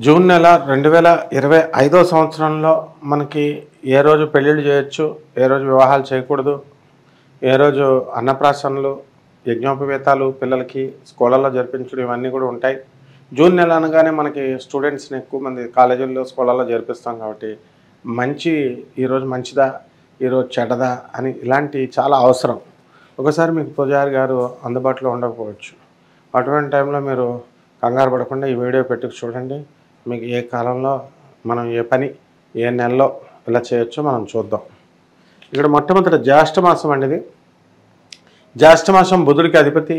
June నెల 2025 సంవత్సరంలో మనకి ఏ రోజు పెళ్ళిళ్ళు చేయొచ్చు, ఏ రోజు వివాహాలు చేయకూడదు, ఏ రోజు అన్నప్రాసనలు, యజ్ఞోపవేతాలు పిల్లలకి స్కూళ్ళల్లో జరిపించడం ఇవన్నీ కూడా ఉంటాయి. జూన్ నెల అనగానే మనకి స్టూడెంట్స్ని ఎక్కువ మంది కాలేజీల్లో స్కూళ్ళల్లో జరిపిస్తాం కాబట్టి ఈరోజు మంచిదా, ఈరోజు చెడ్డదా అని ఇలాంటి చాలా అవసరం. ఒకసారి మీకు పూజారి గారు అందుబాటులో ఉండకపోవచ్చు. అటువంటి టైంలో మీరు కంగారు పడకుండా ఈ వీడియో పెట్టుకు చూడండి. మీకు ఏ కాలంలో మనం ఏ పని ఏ నెలలో ఇలా చేయొచ్చో మనం చూద్దాం. ఇక్కడ మొట్టమొదటి జ్యేష్ఠ మాసం అండి. ఇది జ్యేష్ఠ మాసం బుధుడికి అధిపతి.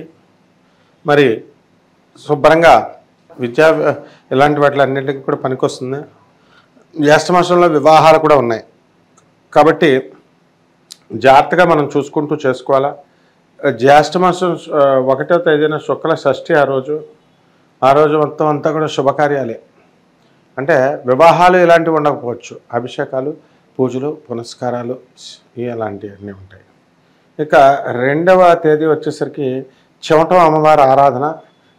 మరి శుభ్రంగా ఇలాంటి వాటిలన్నింటికి కూడా పనికొస్తుంది. జ్యేష్ఠ మాసంలో వివాహాలు కూడా ఉన్నాయి కాబట్టి జాగ్రత్తగా మనం చూసుకుంటూ చేసుకోవాలా. జ్యేష్ఠ మాసం 1వ తేదీన శుక్ల షష్ఠి. ఆ రోజు మొత్తం అంతా కూడా శుభకార్యాలే. అంటే వివాహాలు ఇలాంటివి ఉండకపోవచ్చు, అభిషేకాలు, పూజలు, పునస్కారాలు ఇలాంటివన్నీ ఉంటాయి. ఇక 2వ తేదీ వచ్చేసరికి చెమటం అమ్మవారి ఆరాధన,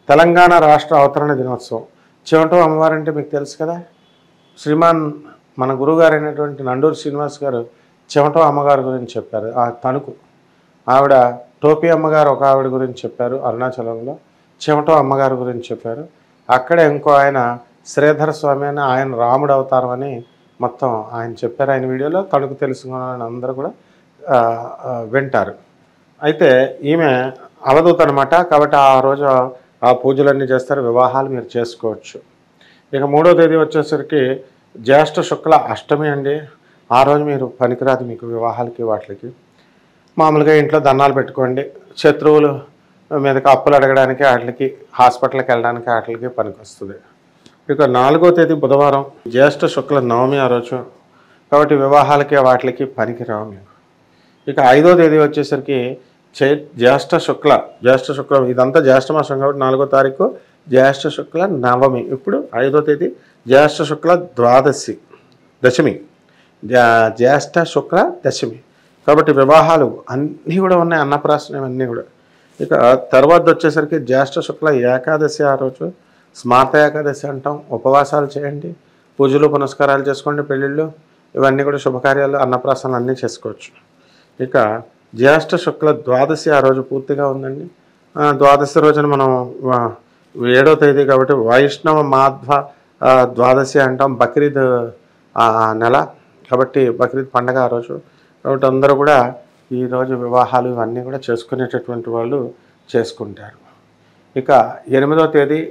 తెలంగాణ రాష్ట్ర అవతరణ దినోత్సవం. చెమటం అమ్మవారు అంటే మీకు తెలుసు కదా, శ్రీమాన్ మన గురువుగారు అయినటువంటి నండూరు శ్రీనివాస్ గారు చెమటం అమ్మగారి గురించి చెప్పారు. ఆ తణుకు ఆవిడ టోపీ అమ్మగారు ఒక ఆవిడ గురించి చెప్పారు, అరుణాచలంలో చెమటం అమ్మగారి గురించి చెప్పారు. అక్కడే ఇంకో ఆయన శ్రీధర స్వామి అని, ఆయన రాముడు అవతారం అని మొత్తం ఆయన చెప్పారు. ఆయన వీడియోలో తణుకు తెలుసుకున్న అందరూ కూడా వింటారు. అయితే ఈమె అవధూత అనమాట. కాబట్టి ఆ రోజు ఆ పూజలన్నీ చేస్తారు, వివాహాలు మీరు చేసుకోవచ్చు. ఇక 3వ తేదీ వచ్చేసరికి జ్యేష్ఠ శుక్ల అష్టమి అండి. ఆ రోజు మీరు పనికిరాదు మీకు వివాహాలకి వాటికి. మామూలుగా ఇంట్లో దండాలు పెట్టుకోండి. శత్రువులు మీదకి అప్పులు అడగడానికి వాటికి, హాస్పిటల్కి వెళ్ళడానికి వాటికి పనికొస్తుంది. ఇక 4వ తేదీ బుధవారం జ్యేష్ఠ శుక్ల నవమి ఆ రోజు. కాబట్టి వివాహాలకి వాటికి పనికిరావు మీకు. ఇక 5వ తేదీ వచ్చేసరికి జ్యేష్ఠ శుక్ల ఇదంతా జ్యేష్ఠ మాసం కాబట్టి 4వ తారీఖు జ్యేష్ఠ శుక్ల నవమి. ఇప్పుడు 5వ తేదీ జ్యేష్ఠ శుక్ల దశమి, జ్యేష్ఠ శుక్ల దశమి. కాబట్టి వివాహాలు అన్నీ కూడా ఉన్నాయి, అన్నప్రాసన ఇవన్నీ కూడా. ఇక తర్వాత వచ్చేసరికి జ్యేష్ఠ శుక్ల ఏకాదశి. ఆ రోజు స్మార్త ఏకాదశి అంటాం. ఉపవాసాలు చేయండి, పూజలు పునస్కారాలు చేసుకోండి, పెళ్ళిళ్ళు ఇవన్నీ కూడా శుభకార్యాలు, అన్నప్రాసనలు అన్నీ చేసుకోవచ్చు. ఇక జ్యేష్ఠ శుక్ల ద్వాదశి ఆ రోజు పూర్తిగా ఉందండి. ద్వాదశి రోజున మనం 7వ తేదీ కాబట్టి వైష్ణవ మాధ్వ ద్వాదశి అంటాం. బక్రీద్ నెల కాబట్టి బక్రీద్ పండగ ఆ రోజు. కాబట్టి అందరూ కూడా ఈరోజు వివాహాలు ఇవన్నీ కూడా చేసుకునేటటువంటి వాళ్ళు చేసుకుంటారు. ఇక 8వ తేదీ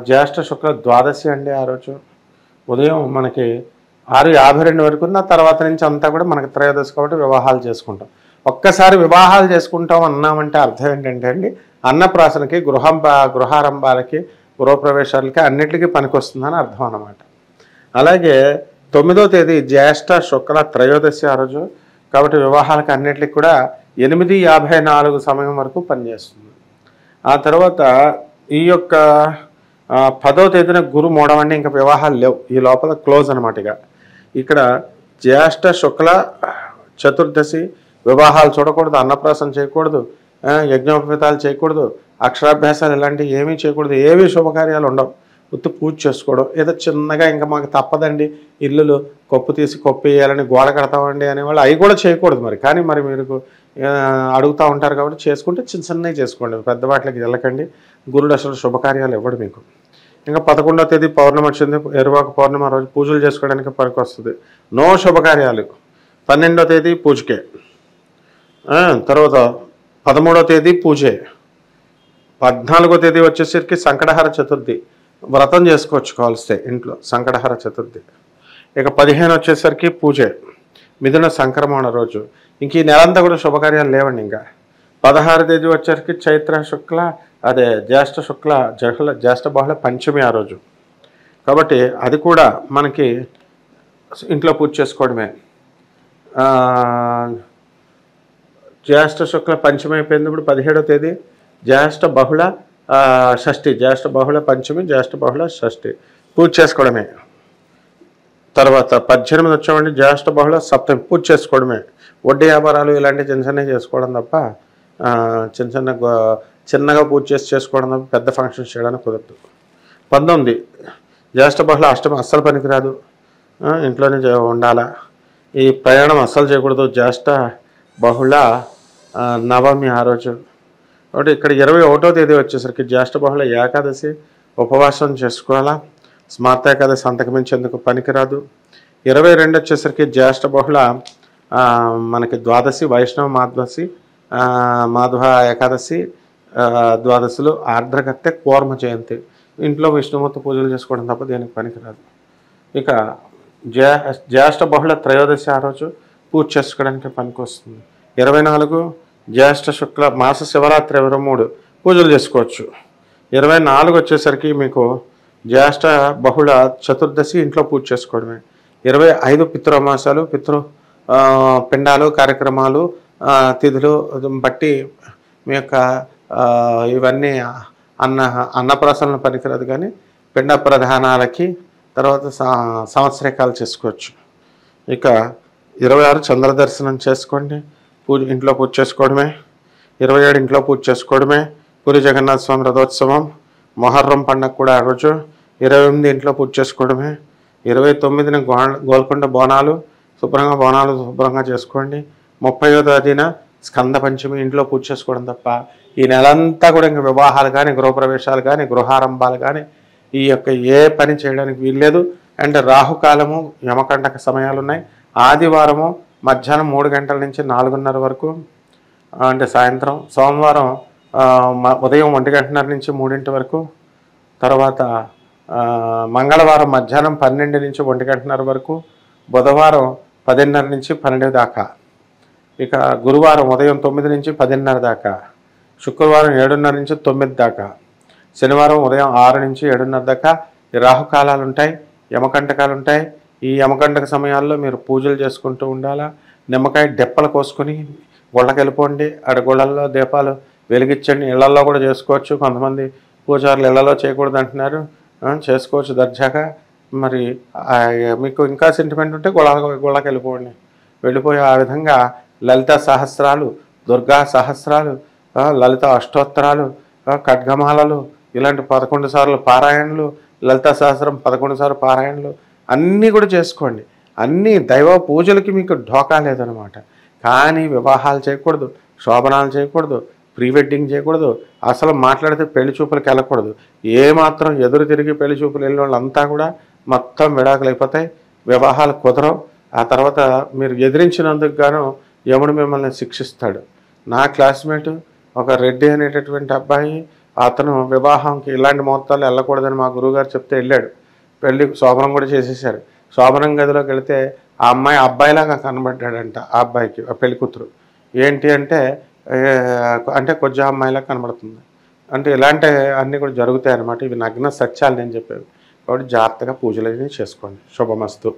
జ్యేష్ఠ శుక్ల ద్వాదశి అండి. ఆ రోజు ఉదయం మనకి 6:52 వరకు ఉన్న తర్వాత నుంచి అంతా కూడా మనకి త్రయోదశి కాబట్టి వివాహాలు చేసుకుంటాం. ఒక్కసారి వివాహాలు చేసుకుంటాం అన్నామంటే అర్థం ఏంటంటే అండి, అన్నప్రాసనకి, గృహారంభాలకి, గృహప్రవేశాలకి అన్నిటికీ పనికొస్తుందని అర్థం అన్నమాట. అలాగే 9వ తేదీ జ్యేష్ఠ శుక్ల త్రయోదశి ఆ రోజు. కాబట్టి వివాహాలకు అన్నిటికి కూడా 8:54 సమయం వరకు పనిచేస్తుంది. ఆ తర్వాత ఈ యొక్క 10వ తేదీన గురు మూడవండి. ఇంకా వివాహాలు లేవు, ఈ లోపల క్లోజ్ అనమాట. ఇక్కడ జ్యేష్ఠ శుక్ల చతుర్దశి. వివాహాలు చూడకూడదు, అన్నప్రాసన చేయకూడదు, యజ్ఞోపవేతాలు చేయకూడదు, అక్షరాభ్యాసాలు ఇలాంటివి ఏమీ చేయకూడదు, ఏమీ శుభకార్యాలు ఉండవు. ఉత్తి పూజ చేసుకోవడం. ఏదో చిన్నగా ఇంకా మాకు తప్పదండి, ఇల్లులు కొప్పు తీసి కొప్పేయాలని గోడ కడతామండి అనేవాళ్ళు అవి కూడా చేయకూడదు. కానీ మీరు అడుగుతూ ఉంటారు కాబట్టి చేసుకుంటే చిన్నవి చేసుకోండి, పెద్దవాటికి వెళ్ళకండి. గురుడు అసలు శుభకార్యాలు ఇవ్వడు మీకు. ఇంకా 11వ తేదీ పౌర్ణమి వచ్చింది. ఎరువాక పౌర్ణమి. ఆ రోజు పూజలు చేసుకోవడానికి పనికి వస్తుంది. నో శుభకార్యాలు. 12వ తేదీ పూజకే. తర్వాత 13వ తేదీ పూజే. 14వ తేదీ వచ్చేసరికి సంకటహర చతుర్థి. వ్రతం చేసుకోవచ్చు కావలిస్తే ఇంట్లో, సంకటహర చతుర్థి. ఇక 15 వచ్చేసరికి పూజే, మిథున సంక్రమణ రోజు. ఇంక ఈ నెలంతా కూడా శుభకార్యాలు లేవండి. ఇంకా 16వ తేదీ వచ్చేసరికి చైత్ర శుక్ల జ్యేష్ఠ బహుళ పంచమి ఆ రోజు. కాబట్టి అది కూడా మనకి ఇంట్లో పూజ చేసుకోవడమే. జ్యేష్ఠ శుక్ల పంచమి అయిపోయింది. ఇప్పుడు 17వ తేదీ జ్యేష్ఠ బహుళ షష్ఠి, జ్యేష్ఠ బహుళ పంచమి, జ్యేష్ఠ బహుళ షష్ఠి పూజ చేసుకోవడమే. తర్వాత 18 వచ్చామండి జ్యేష్ఠ బహుళ సప్తమి, పూజ చేసుకోవడమే. వడ్డీ వ్యాపారాలు ఇలాంటి చిన్నగా చేసుకోవడం తప్ప చిన్నగా పూజ చేసుకోవడం తప్ప పెద్ద ఫంక్షన్స్ చేయడానికి కుదరదు. 19 జ్యేష్ఠ బహుళ అష్టమి అస్సలు పనికిరాదు, ఇంట్లోనే ఉండాలా. ఈ ప్రయాణం అస్సలు చేయకూడదు. జ్యేష్ఠ బహుళ నవమి ఆ రోజు. కాబట్టి ఇక్కడ 21వ తేదీ వచ్చేసరికి జ్యేష్ఠ బహుళ ఏకాదశి ఉపవాసం చేసుకోవాలా. స్మార్త ఏకాదశి అంతకుమించేందుకు పనికిరాదు. 22 వచ్చేసరికి జ్యేష్ఠ బహుళ మనకి ద్వాదశి, వైష్ణవ మాధవ ఏకాదశి, ద్వాదశులు ఆర్ద్రకత్తె కూర్మ జయంతి. ఇంట్లో విష్ణుమూర్తి పూజలు చేసుకోవడం తప్ప దేనికి పనికిరాదు. ఇక జ్యేష్ఠ బహుళ త్రయోదశి ఆ రోజు పూజ చేసుకోవడానికి పనికి వస్తుంది. 24 జ్యేష్ఠ శుక్ల మాస శివరాత్రి 23 పూజలు చేసుకోవచ్చు. 24 వచ్చేసరికి మీకు జ్యేష్ఠ బహుళ చతుర్దశి ఇంట్లో పూజ చేసుకోవడమే. 25 పితృమాసాలు, పిండాలు కార్యక్రమాలు, తిథులు బట్టి మీ యొక్క ఇవన్నీ అన్నప్రాసనలు పనికిరాదు, కానీ పిండ ప్రధానాలకి తర్వాత సంవత్సరికాలు చేసుకోవచ్చు. ఇక 26 చంద్ర దర్శనం చేసుకోండి, ఇంట్లో పూజ చేసుకోవడమే. 27 ఇంట్లో పూజ చేసుకోవడమే. పూరి జగన్నాథ స్వామి రథోత్సవం, మొహర్రం పండగ కూడా ఆ రోజు. 28 ఇంట్లో పూజ చేసుకోవడమే. 29న గోల్కొండ బోనాలు శుభ్రంగా చేసుకోండి. 30వ తేదీన స్కంద పంచమి ఇంట్లో పూజ చేసుకోవడం తప్ప ఈ నెలంతా కూడా ఇంకా వివాహాలు కానీ, గృహప్రవేశాలు కానీ, గృహారంభాలు కానీ ఈ యొక్క ఏ పని చేయడానికి వీల్లేదు. అండ్ రాహుకాలము, యమకంటక సమయాలు ఉన్నాయి. ఆదివారము మధ్యాహ్నం 3 గంటల నుంచి 4:30 వరకు అంటే సాయంత్రం. సోమవారం ఉదయం 1:30 నుంచి 3 వరకు. తర్వాత మంగళవారం మధ్యాహ్నం 12 నుంచి 1:30 వరకు. బుధవారం 10:30 నుంచి 12 దాకా. ఇక గురువారం ఉదయం 9 నుంచి 10:30 దాకా. శుక్రవారం 7:30 నుంచి 9 దాకా. శనివారం ఉదయం 6 నుంచి 7:30 దాకా ఈ రాహుకాలాలు ఉంటాయి, యమకంటకాలు ఉంటాయి. ఈ యమకంటక సమయాల్లో మీరు పూజలు చేసుకుంటూ ఉండాలా. నిమ్మకాయ డెప్పలు కోసుకొని గుళ్ళకి వెళ్ళిపోండి. ఆడ గుళ్ళల్లో దీపాలు వెలిగించండి. ఇళ్లలో కూడా చేసుకోవచ్చు. కొంతమంది పూజారులు ఇళ్లలో చేయకూడదు అంటున్నారు, చేసుకోవచ్చు దర్జాగా. మరి మీకు ఇంకా సెంటిమెంట్ ఉంటే గుళ్ళకి వెళ్ళిపోయి ఆ విధంగా లలిత సహస్రాలు, దుర్గా సహస్రాలు, లలిత అష్టోత్తరాలు, ఖడ్గమాలలు, ఇలాంటి 11 సార్లు పారాయణలు, లలిత సహస్రం 11 సార్లు పారాయణలు అన్నీ కూడా చేసుకోండి. అన్నీ దైవ పూజలకి మీకు ఢోకా లేదనమాట. కానీ వివాహాలు చేయకూడదు, శోభనాలు చేయకూడదు, ప్రీ వెడ్డింగ్ చేయకూడదు, అసలు మాట్లాడితే పెళ్లి చూపులకు వెళ్ళకూడదు. ఏమాత్రం ఎదురు తిరిగి పెళ్లి చూపులు వెళ్ళిన వాళ్ళంతా కూడా మొత్తం విడాకులు అయిపోతాయి, వివాహాలు కుదరవు. ఆ తర్వాత మీరు ఎదిరించినందుకు గాను యముడు మిమ్మల్ని శిక్షిస్తాడు. నా క్లాస్మేట్ ఒక రెడ్డి అనేటటువంటి అబ్బాయి, అతను వివాహంకి ఇలాంటి ముహూర్తాలు వెళ్ళకూడదని మా గురువుగారు చెప్తే వెళ్ళాడు. పెళ్ళి శోభనం కూడా చేసేసారు. శోభనం గదిలోకి వెళితే ఆ అమ్మాయి అబ్బాయిలాగా కనబడ్డాడంట. ఆ అబ్బాయికి ఆ పెళ్లి కూతురు ఏంటి అంటే కొంచెం అమ్మాయిలా కనబడుతుంది. అంటే ఇలాంటి అన్నీ కూడా జరుగుతాయి అన్నమాట. ఇవి నగ్న సత్యాలు నేను చెప్పేవి. కాబట్టి జాగ్రత్తగా పూజలు చేసుకోండి. శుభమస్తు.